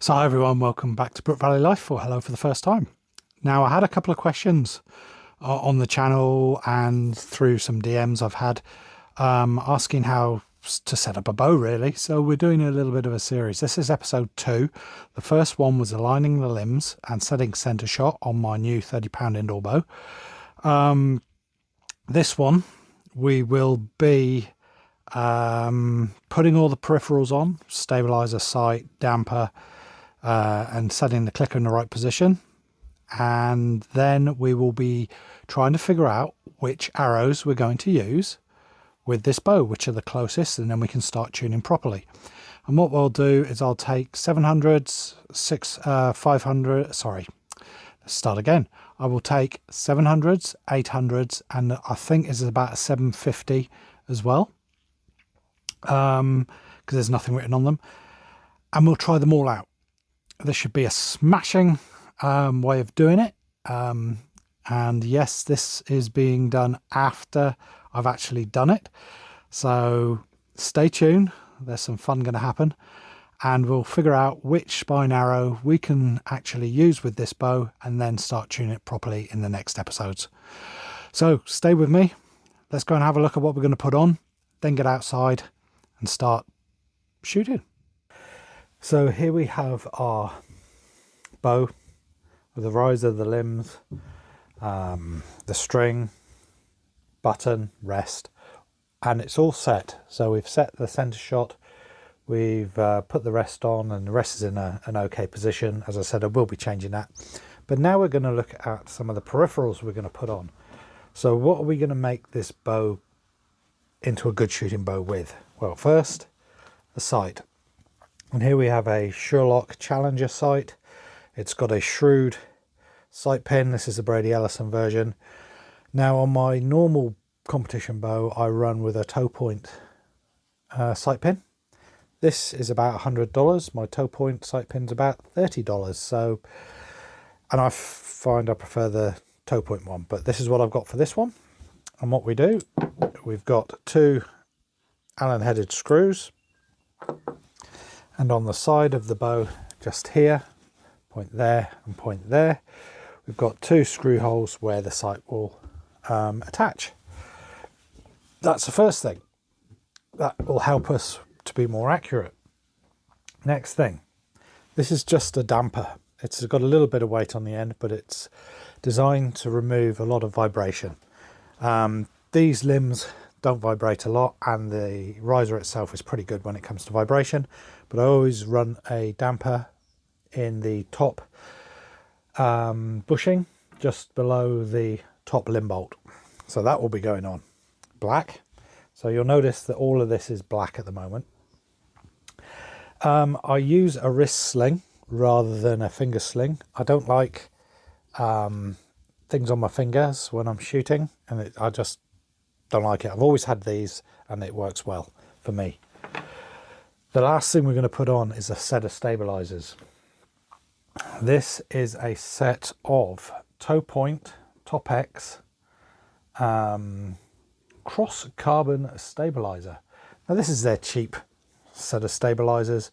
So hi everyone, welcome back to Brookvalleylife, or hello for the first time. Now, I had a couple of questions on the channel and through some DMs I've had asking how to set up a bow really. So we're doing a little bit of a series. This is episode 2. The first one was aligning the limbs and setting centre shot on my new 30-pound indoor bow. This one we will be putting all the peripherals on, stabilizer, sight, damper, and setting the clicker in the right position. And then we will be trying to figure out which arrows we're going to use with this bow, which are the closest, and then we can start tuning properly. And what we'll do is I'll take 700s, 500, sorry, let's start again. I will take 700s, 800s, and I think this is about a 750 as well, because there's nothing written on them. And we'll try them all out. This should be a smashing way of doing it. And yes, this is being done after I've actually done it. So stay tuned. There's some fun going to happen. And we'll figure out which spine arrow we can actually use with this bow and then start tuning it properly in the next episodes. So stay with me. Let's go and have a look at what we're going to put on, then get outside and start shooting. So here we have our bow with the riser, the limbs, the string, button, rest, and it's all set. So we've set the center shot, we've put the rest on, and the rest is in an okay position. As I said, I will be changing that. But now we're going to look at some of the peripherals we're going to put on. So what are we going to make this bow into a good shooting bow with? Well, first, the sight. And here we have a Sherlock Challenger sight. It's got a shrewd sight pin. This is the Brady Ellison version. Now on my normal competition bow, I run with a toe point sight pin. This is about $100. My toe point sight pin's about $30. So, and I find I prefer the toe point one, but this is what I've got for this one. And what we do, we've got 2 Allen headed screws. And on the side of the bow, just here, point there and point there, we've got 2 screw holes where the sight will attach. That's the first thing. That will help us to be more accurate. Next thing, this is just a damper. It's got a little bit of weight on the end, but it's designed to remove a lot of vibration. These limbs don't vibrate a lot, and the riser itself is pretty good when it comes to vibration, but I always run a damper in the top bushing just below the top limb bolt, so that will be going on black. So you'll notice that all of this is black at the moment. I use a wrist sling rather than a finger sling. I don't like things on my fingers when I'm shooting, and I just don't like it. I've always had these and it works well for me. The last thing we're going to put on is a set of stabilizers. This is a set of toe point Top X cross carbon stabilizer. Now this is their cheap set of stabilizers.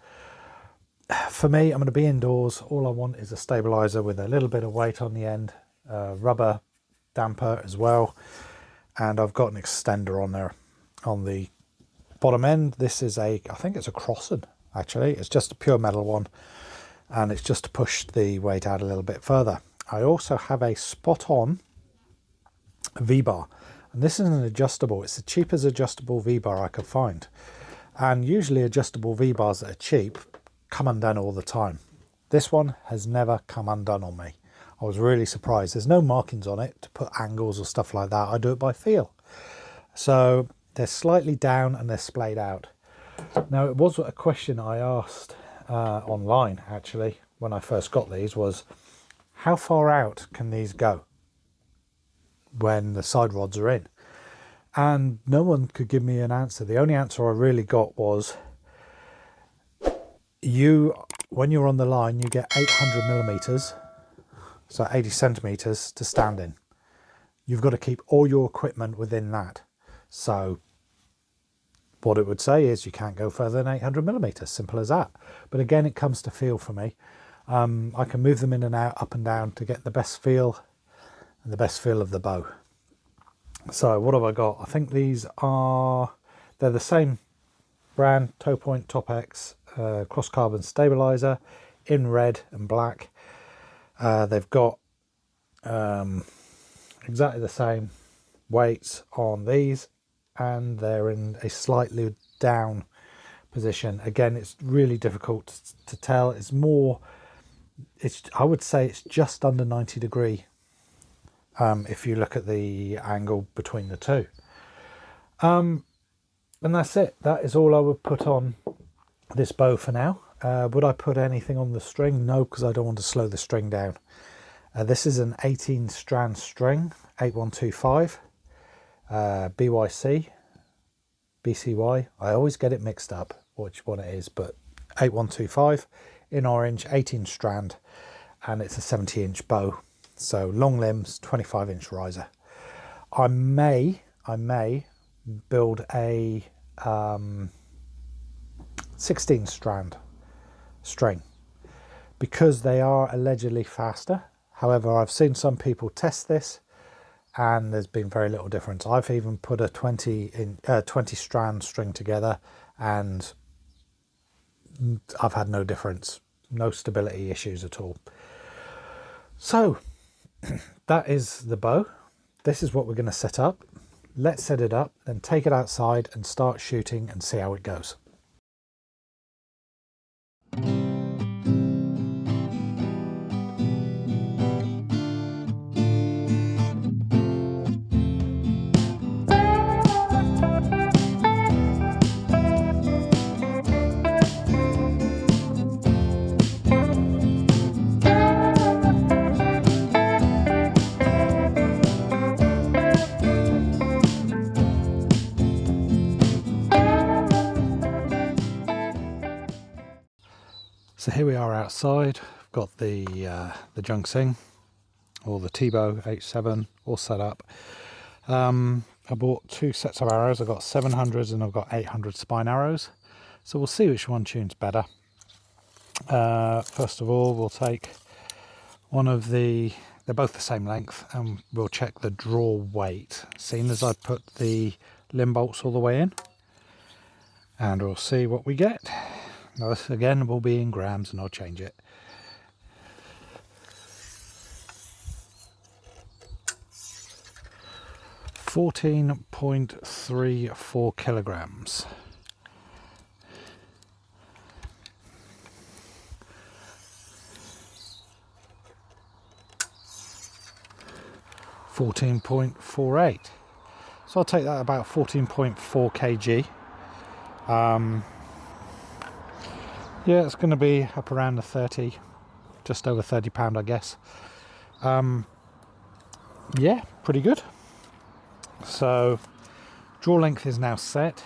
For me, I'm going to be indoors. All I want is a stabilizer with a little bit of weight on the end, rubber damper as well. And I've got an extender on there on the bottom end. This is I think it's a Crossan actually. It's just a pure metal one, and it's just to push the weight out a little bit further. I also have a spot on V-bar, and this is an adjustable. It's the cheapest adjustable V-bar I could find. And usually adjustable V-bars that are cheap come undone all the time. This one has never come undone on me. I was really surprised. There's no markings on it to put angles or stuff like that. I do it by feel. So they're slightly down and they're splayed out. Now, it was a question I asked online actually when I first got these, was how far out can these go when the side rods are in? And no one could give me an answer. The only answer I really got was when you're on the line, you get 800 millimeters, so 80 centimeters to stand in. You've got to keep all your equipment within that. So what it would say is you can't go further than 800 millimeters, simple as that. But again, it comes to feel for me. I can move them in and out, up and down, to get the best feel and the best feel of the bow. So what have I got? I think they're the same brand, Toe Point Top X cross carbon stabilizer in red and black. They've got exactly the same weights on these, and they're in a slightly down position. Again, it's really difficult to tell. I would say it's just under 90 degree if you look at the angle between the two. And that's it. That is all I would put on this bow for now. Would I put anything on the string? No, because I don't want to slow the string down. This is an 18 strand string, 8125 BYC, BCY. I always get it mixed up which one it is, but 8125 in orange, 18 strand, and it's a 70-inch bow. So long limbs, 25-inch riser. I may build a 16 strand string because they are allegedly faster. However, I've seen some people test this and there's been very little difference. I've even put a 20 strand string together and I've had no difference, no stability issues at all. So that is the bow. This is what we're going to set up. Let's set it up, then take it outside and start shooting and see how it goes. So here we are outside. I've got the Jungsing or the T-bow H7 all set up. I bought two sets of arrows. I've got 700s and I've got 800 spine arrows. So we'll see which one tunes better. First of all, we'll take one of they're both the same length, and we'll check the draw weight, seeing as I put the limb bolts all the way in, and we'll see what we get. Now this again will be in grams and I'll change it. .34 kilograms. .48. So I'll take that about 14.4 kg. Yeah, it's going to be up around the 30, just over 30 pound, I guess. Yeah, pretty good. So draw length is now set.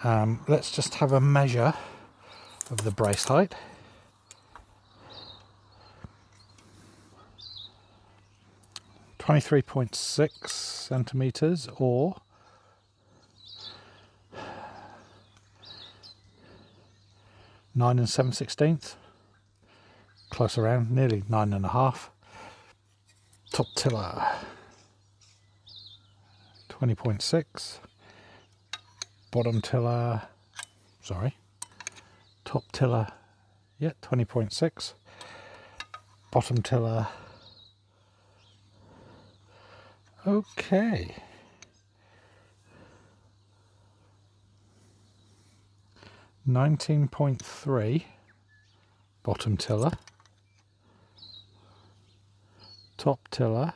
Let's just have a measure of the brace height. .6 centimeters, or 9 7/16. Close around, nearly 9.5. Top tiller 20.6. Bottom tiller, top tiller, yeah, 20.6. Bottom tiller, okay. .3 bottom tiller, top tiller,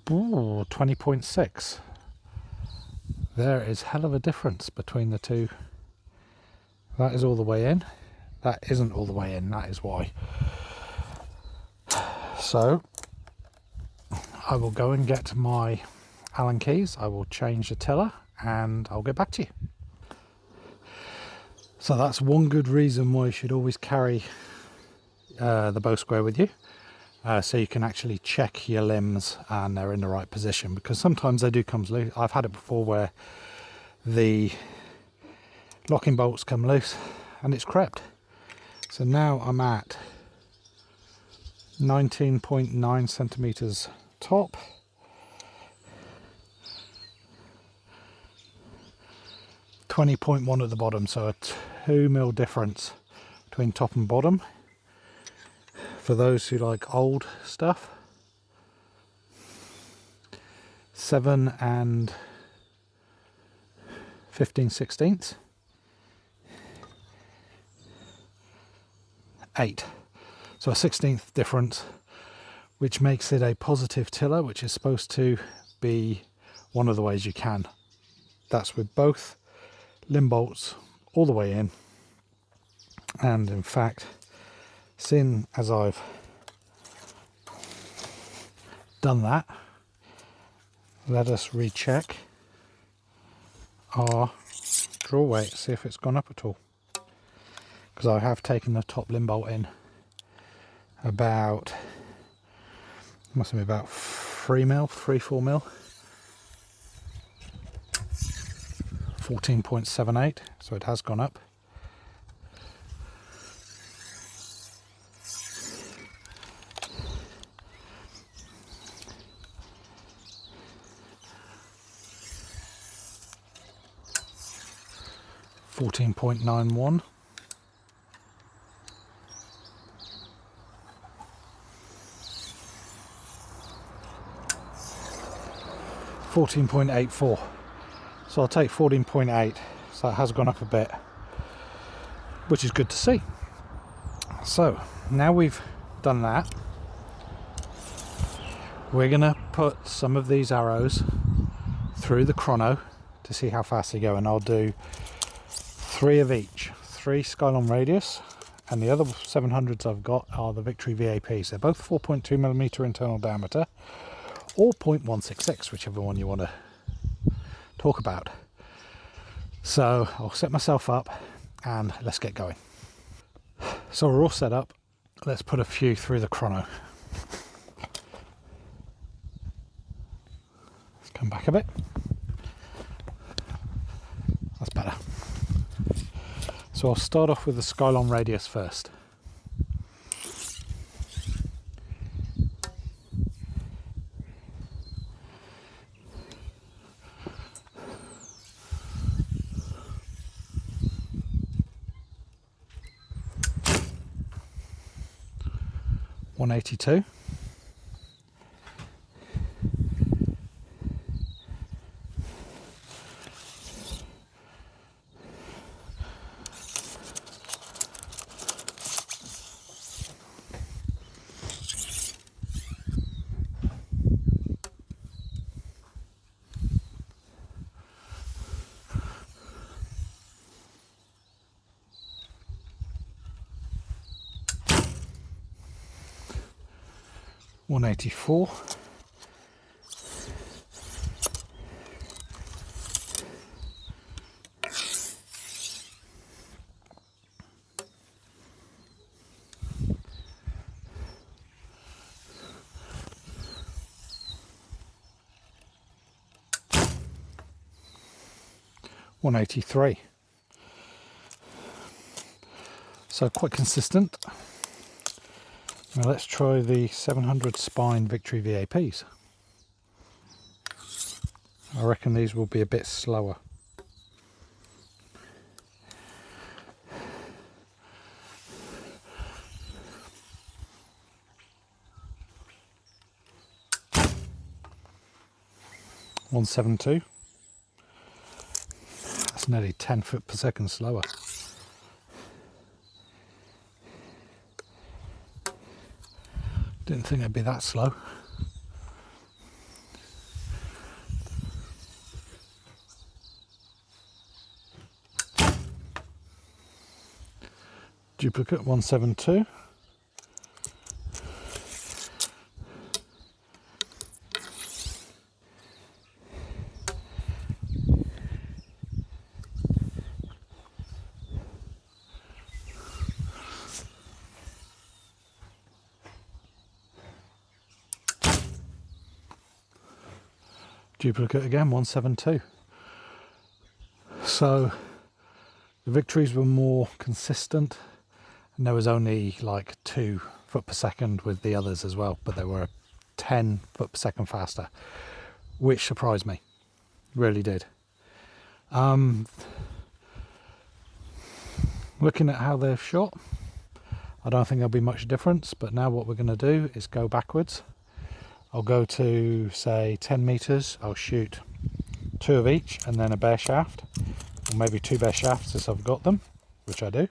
20.6. There is hell of a difference between the two. That is all the way in. That isn't all the way in, that is why. So I will go and get my Allen keys, I will change the tiller, and I'll get back to you. So that's one good reason why you should always carry the bow square with you, so you can actually check your limbs and they're in the right position, because sometimes they do come loose. I've had it before where the locking bolts come loose and it's crept. So now I'm at 19.9 centimeters top, 20.1 at the bottom, so a 2mm difference between top and bottom for those who like old stuff. 7 and 15/16. 8. So a 1/16th difference, which makes it a positive tiller, which is supposed to be one of the ways you can. That's with both limb bolts all the way in. And in fact, seeing as I've done that, let us recheck our draw weight, see if it's gone up at all. Because I have taken the top limb bolt in about, must be about 3-4 mil, 14.78, so it has gone up. $14.91. 14.84. So I'll take 14.8. So it has gone up a bit, which is good to see. So now we've done that, we're gonna put some of these arrows through the chrono to see how fast they go, and I'll do 3 of each. 3 Skylon radius, and the other 700s I've got are the Victory VAPs. They're both 4.2mm internal diameter, or 0.166, whichever one you want to talk about. So I'll set myself up and let's get going. So we're all set up. Let's put a few through the chrono. Let's come back a bit. That's better. So I'll start off with the Skylon radius first. $182. $184. $183. So quite consistent. Now let's try the 700 spine Victory VAPs. I reckon these will be a bit slower. $172. That's nearly 10 foot per second slower. Didn't think it'd be that slow. Duplicate 172. Duplicate again, 172. So the victories were more consistent, and there was only like 2 foot per second with the others as well, but they were 10 foot per second faster, which surprised me, really did. Looking at how they've shot, I don't think there'll be much difference, but now what we're going to do is go backwards. I'll go to say 10 meters, I'll shoot 2 of each and then a bare shaft, or maybe 2 bare shafts as I've got them, which I do,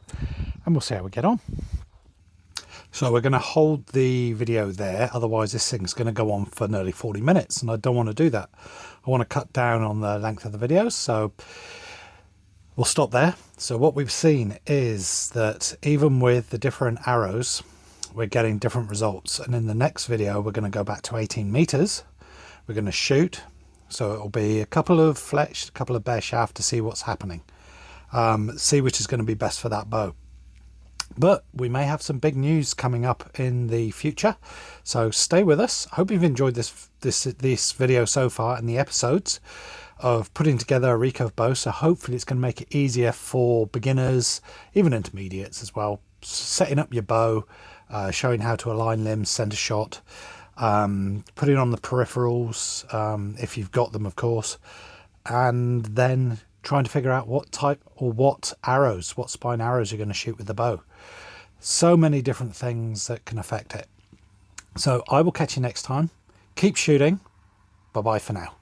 and we'll see how we get on. So we're going to hold the video there, otherwise this thing's going to go on for nearly 40 minutes and I don't want to do that. I want to cut down on the length of the videos, so we'll stop there. So what we've seen is that even with the different arrows, we're getting different results, and in the next video we're going to go back to 18 meters. We're going to shoot, so it'll be a couple of fletched, a couple of bare shaft to see what's happening, see which is going to be best for that bow. But we may have some big news coming up in the future, so stay with us. I hope you've enjoyed this video so far and the episodes of putting together a recurve bow. So hopefully it's going to make it easier for beginners, even intermediates as well, setting up your bow, showing how to align limbs, center shot, putting on the peripherals if you've got them, of course, and then trying to figure out what type or what spine arrows you're going to shoot with the bow. So many different things that can affect it. So I will catch you next time. Keep shooting. Bye bye for now.